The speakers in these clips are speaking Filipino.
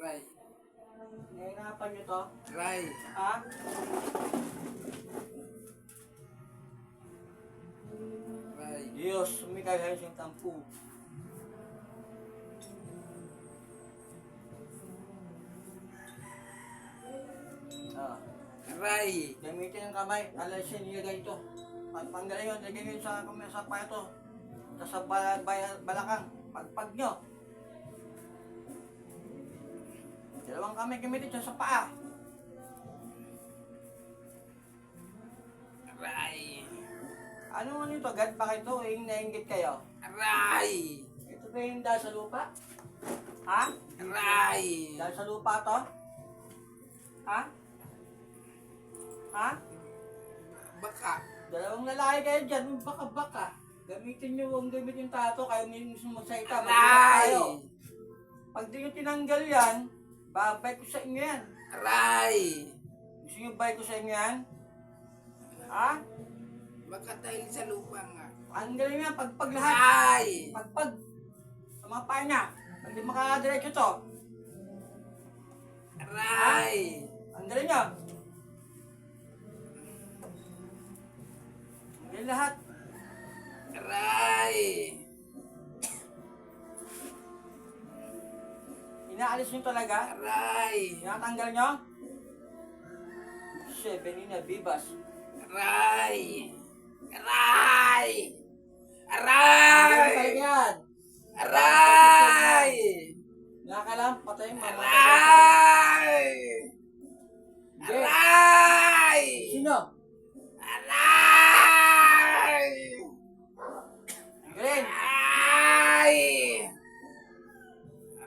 Aray. Nahihirapan nyo to? Aray. Ha? Aray. Diyos, sumikay kayo siyang tampu. Ah, Aray. gamitin ang kamay, alasin niyo ganito. Pagpanggalin yun, lagyan nyo sa kamay sa paa ito. Sa balakang, pagpag nyo. Dalawang kamay gamitin siya sa paa. Aray. Ano ito? God pa ito? Nainggit kayo? Aray. Ito ba yung dahil sa lupa? Ha? Aray. Dahil sa lupa to? Ha? Ha? Baka. Dalawang lalaki kayo dyan, baka-baka. Gamitin nyo ang gamit yung tato, kayo mismo magsalita. Aray. Pag di nyo tinanggal yan, babay ko sa inyo yan. Aray. Gusto nyo bay ko sa inyo yan? Ha? Baka dahil sa lupa nga. Tanggalin nyo yan, pagpag lahat. Aray. Pagpag. Sa mga paa niya. Pag di makadiretso to. Aray. Tanggalin nyo. Tanggalin lahat. Aray. Inaalis nyo talaga? Aray. Tinatanggal nyo? Benina, bibas. Aray. Aray. Tanggalin Aray. talaga yan. Aray. Nakakalam, patay mo. Aray. Hindi. Aray. Sino? Aray. Tanggalin. Aray.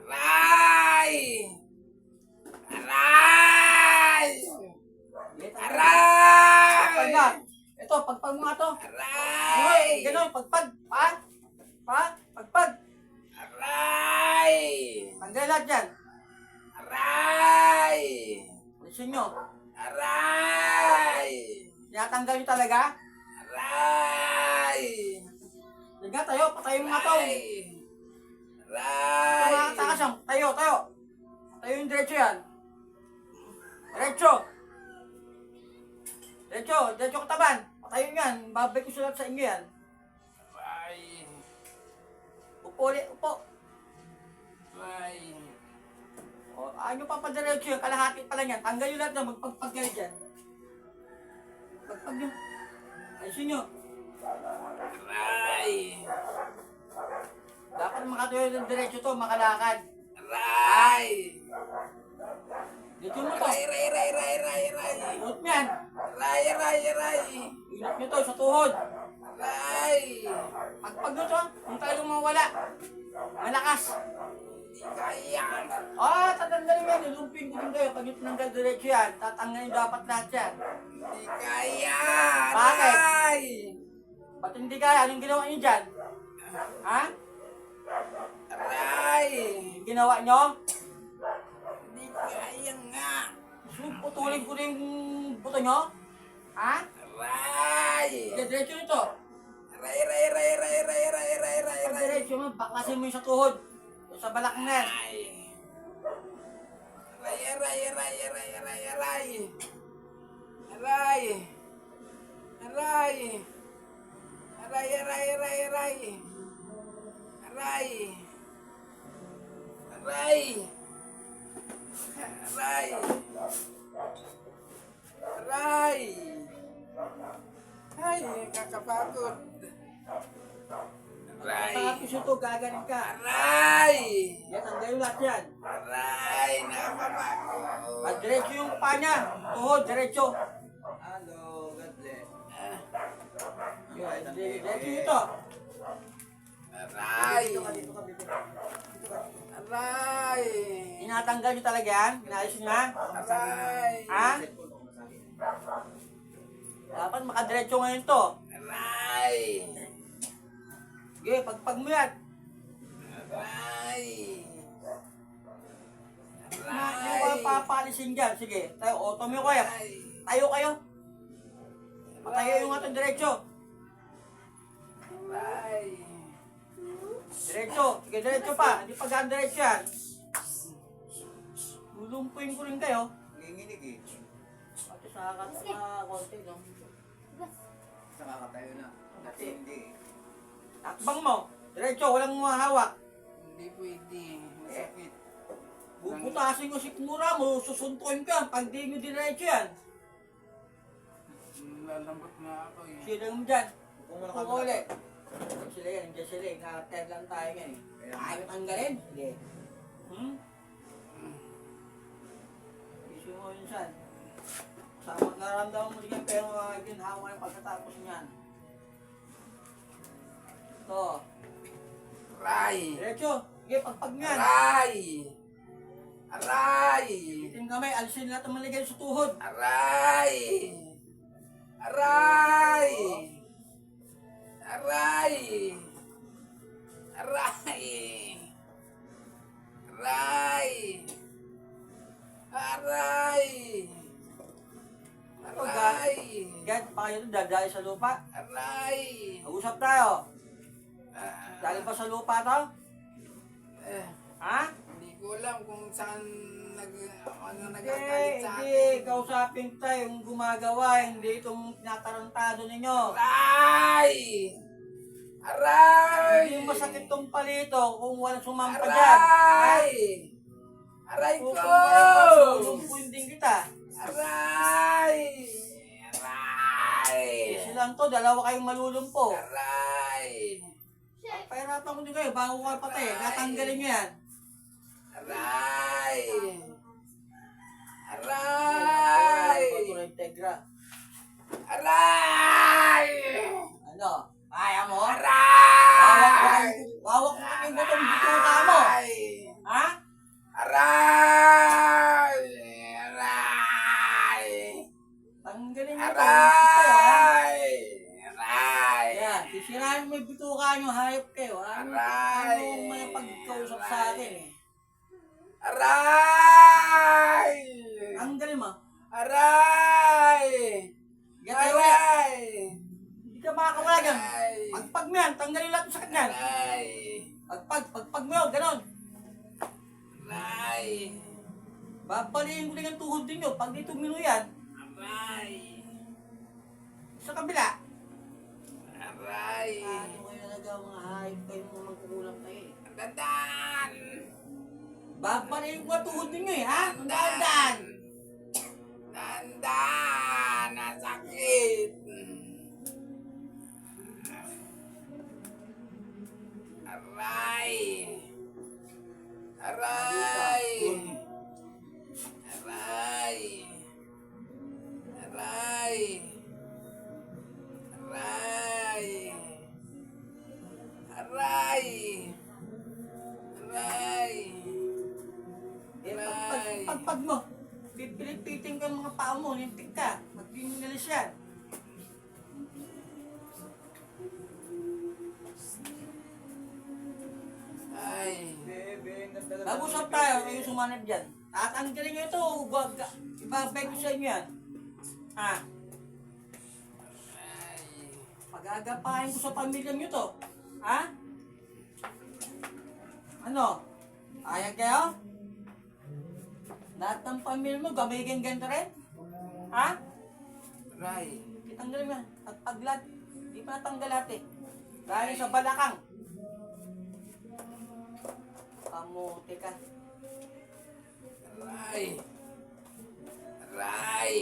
Aray. Aray. Pagpag nga. Aray. Ito, pagpag mo nga to. Aray. Gano'n, pagpag. Pagpag. Aray. Tanggalin lahat yan. Aray. Alisin nyo. Aray. Tinatanggal nyo talaga? Aray. Liga tayo, patayin mo nga to. Aray. Takas yan. Tayo. Tayo yung diretso yan. Diretso kataban. Patayin yan. Babay ko sulat sa inyo yan. Aray. Upo ulit, upo. Aray. O, ayaw nyo papadiretso yan. Kalahati pa lang yan. Tanggal nyo lahat na magpagpag kayo dyan. Pagpag nyo. Ayusin nyo. Aray. Dapat makatuyo ng diretso to, makalakad. Aray. Dito mo to. Aray. Inot nyo yan. Aray. Inot nyo to sa tuhod. Aray. Pagpag nyo to, kung talagang mawala. Malakas. Di kaya. Tatanggalin mo yan. Ilumpin ko din kayo. Pag nyo tinanggal diretso yan, tatanggalin dapat lahat yan. Di kaya. Bakit? Aray. Ba't hindi kaya? Anong ginawa nyo dyan? Ha? Aray. Yung ginawa nyo? Di kaya nga. Putulin ko rin yung buto nyo? Ha? Aray. Diretso nyo to. Aray. Pag diretso mo, bakasin mo yung sa tuhod. Yung sa balak na yan. Ay, kakapagod. Aray. Tapos ito, gaganin ka. Aray. Yan, tanggalin lahat yan. Aray, nakakapagod. Pag diretso yung paa niya, tuhod, diretso. Hello, God bless. Yan, diretso ito. Aray. Dito ka, dito ka. Aray. Tinatanggal nyo talaga yan? Inayos nyo na? Aray. Ha? Dapat makadiretso ngayon to. Aray. Sige, pagpag mo yan. Aray. Hindi ko papalisin dyan. Sige, tayo, tumayo kayo. Tayo kayo. Patayo yung atong diretso. Aray. Diretso. Sige, diretso pa. Hindi pa gaan diretso yan. Lulumpuin ko rin kayo. Nanginginig eh. Pati sa konti, no? Sa kakatayo na. Dati hindi eh. Takbang mo. Diretso, walang mahawak. Hindi pwede. Masakit. Bubutasin ko si Mura mo, susuntuin ka. Pag di nyo diretso yan. Lalambot na ako eh. Sino yung dyan? Kung wala Kung ka uli. Yan sila yan, nandiyan sila eh. Naka-10 lang tayo ngayon eh. Kaya mo tanggalin? Sige. Isyo mo yun saan. Sama naramdaman mo din yan, pero ginhawa yung pagkatapos niyan. Ito. Aray! Diretso. Sige, pagpag niyan. Aray! Aray! Itim kamay, alisin lahat ang maligay sa tuhod. Aray! Aray! Aray! Aray! Aray! Aray! Aray! Gad, pa kayo doon, dadali sa lupa. Aray! Mag-usap tayo. Ah, Dali ba sa lupa to? eh, Ha? hindi ko alam kung saan ano Hindi, nagagalit sa hindi. akin. Kausapin tayo yung gumagawa, hindi itong tinatarantado ninyo. Aray! Aray! Hindi masakit tong palito kung walang sumampa dyan. Aray! Aray Kung ko! walang din kita. Aray! Aray! Kasi lang to, dalawa kayong malulumpo. Aray! Pahirapan ko din kayo, bago kayo patay. Natanggalin nyo yan. Aray! Aray! Patuloy Integra. Aray! Ano? Kaya mo? Aray! Hawak mo yung butong bituka mo. Ha? Aray! Aray! Tanggalin nyo ito. Aray! Aray! Ayan, sisirahin mo yung bituka nyo, hayop kayo. Ano may pagkausap sa akin eh. Aray! Tanggalin mo. Aray! Gatay ulit. Aray! Hindi ka makakawala dyan. Aray! Pagpag mo yan, tanggalin lahat ng sakit yan. Aray! Pagpag mo yun, ganon. Aray! Babalihin ko din ang tuhod ninyo pag dito mino yan. Aray! Sa kabila. Aray! Ano kayo nagawa mga hayop kayo mga magkukulang kayo eh. Dandan! Babalihin ko ang tuhod ninyo eh, ha? Dandan! Dandan! Nasakit! Aray! Aray! Aray! Aray! Aray! Aray! Aray! Eh, pagpag mo. Pipilit-piting ka ang mga paa mo, lintik ka. Pag di mo nalis yan. Ay! Bebe, ang ganda na. Mag-usap tayo, kayo sumanap dyan. Tatanggalin nyo ito, ibabay ko sa inyo yan. Ha? Ay! Pag-agapahin ko sa pamilya nyo to. Ha? Ano? Ayag kayo? Lahat ng pamilya mo, gamitin ganito rin? Ha? Aray! Itanggalin mo yan. At paglat, di pa natanggal lahat eh. Dahil sa balakang. Kamuti ka. Aray! Aray!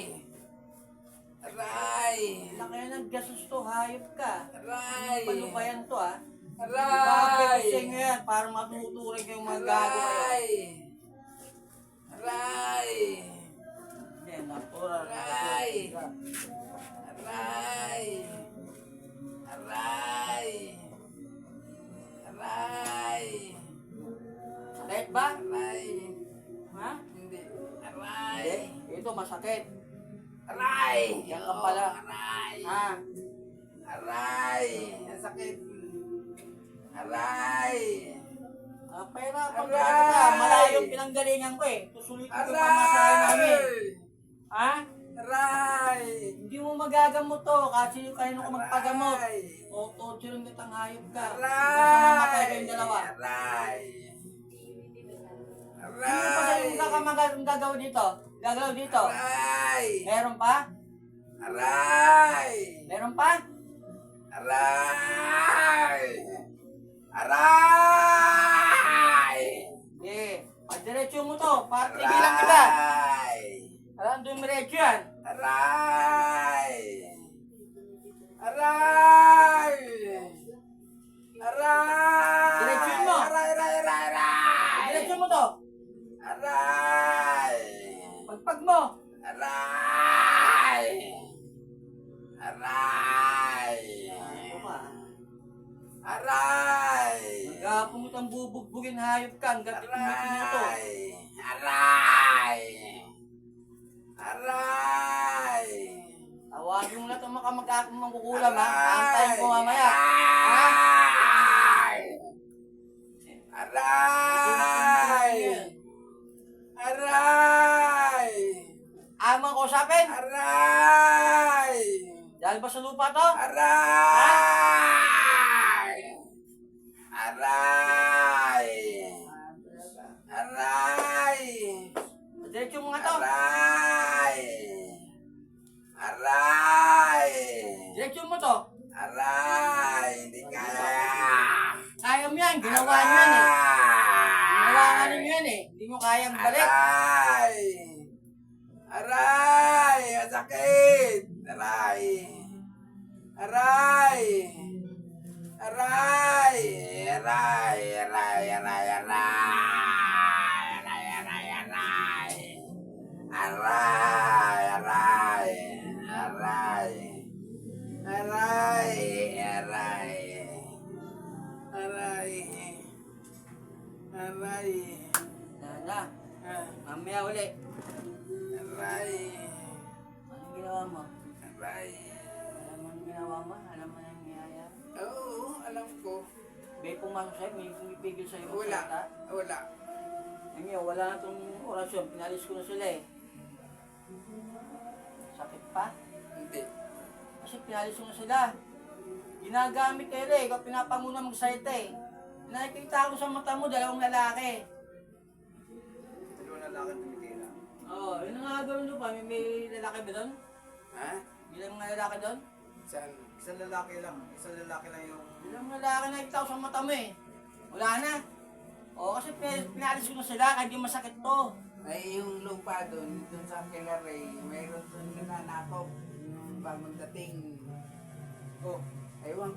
Aray! Wala kayo nag-gasos to, hayop ka. Aray! Palubayan to ha. Aray! Ibabay ko sa inyo yan para matuturing kayong mga gago kayo. Aray! Aray! Yan, natural. Aray! Aray! Aray! Aray! Sakit ba? Aray! Ha? Hindi. Hindi. Aray! Ito masakit. Aray! Yan ka pala. Aray! Ha? Aray! Ang sakit. Aray! Pahirapan ko Aray! kita. Malayong pinanggalingan ko eh. Tusulitin ko yung pamasahe namin. Aray! Ha? Aray! Hindi mo magagamot to kasi kanino ko magpagamot. Aray! O torture ng kitang hayop ka. Aray! Basta mamatay kayong dalawa. Aray! Hindi pa sa'yo Aray! magkakamay gagawin dito? Gagalaw dito. Aray! Meron pa? Aray! Meron pa? Aray! Aray! Eh, pagdiretso mo to. Patigilan kita. Aray! Alam, dumiretso yan. Aray! Aray! Aray! Diretsuhin mo. Aray, aray, aray, aray! Diretso mo to. Aray! Pagpag mo. Aray! Aray! Ano ka? Aray! Magkapong itang bubugbugin hayop ka. Hanggang titimutin mo to. Aray! Aray! Aray! Tawagin mo na itong makamag-akong mangkukulam ha. Antayin ko mamaya. Ha? Aray! Aray! Amang ko usapin. Aray! Dahil ba sa lupa to? Aray! Aray! Aray! Diretso mo nga to. Aray! Aray! Diretso mo to. Aray! Hindi kaya! Kaya mo yan. Ginawa nyo yan eh. Ginawa nga ninyo yan eh. Hindi mo kayang balik. Aray! Aray! Masakit! Aray! Aray! Aray! Aray! Aray! Aray! Aray! Aray! Aray! Aray! Aray! Aray! Aray! Aray! Aray! Aray! Aray! Na. Ah, Mamaya uli. Aray! Anong ginawa mo? Aray! Alam mo anong ginawa mo? Alam mo na yung nangyayari? Oo, alam ko. May pumasok sa'yo, may pumipigil sa'yo. Wala. Wala. Ngayon, wala na itong orasyon. Pinalis ko na sila eh. Sakit pa? Hindi. Kasi pinalis ko na sila. Ginagamit kayo eh. Ikaw pinapanguna magsalita eh. Nakikita ko sa mata mo, dalawang lalaki. Dalawang lalaki tumitira. Oo, yun ang nga gawin doon pa. May lalaki ba doon? Ha? Bilang mga lalaki doon? Saan? Isang lalaki lang. Isang lalaki lang yung... Bilang mga lalaki nakikita ko sa mata mo eh. Wala na. Oo, kasi pinalis ko na sila kahit di masakit to. Ay, yung lupa doon sa Kilaray, mayroon doon nananakop. Yung bagong dating. Oh, Ewan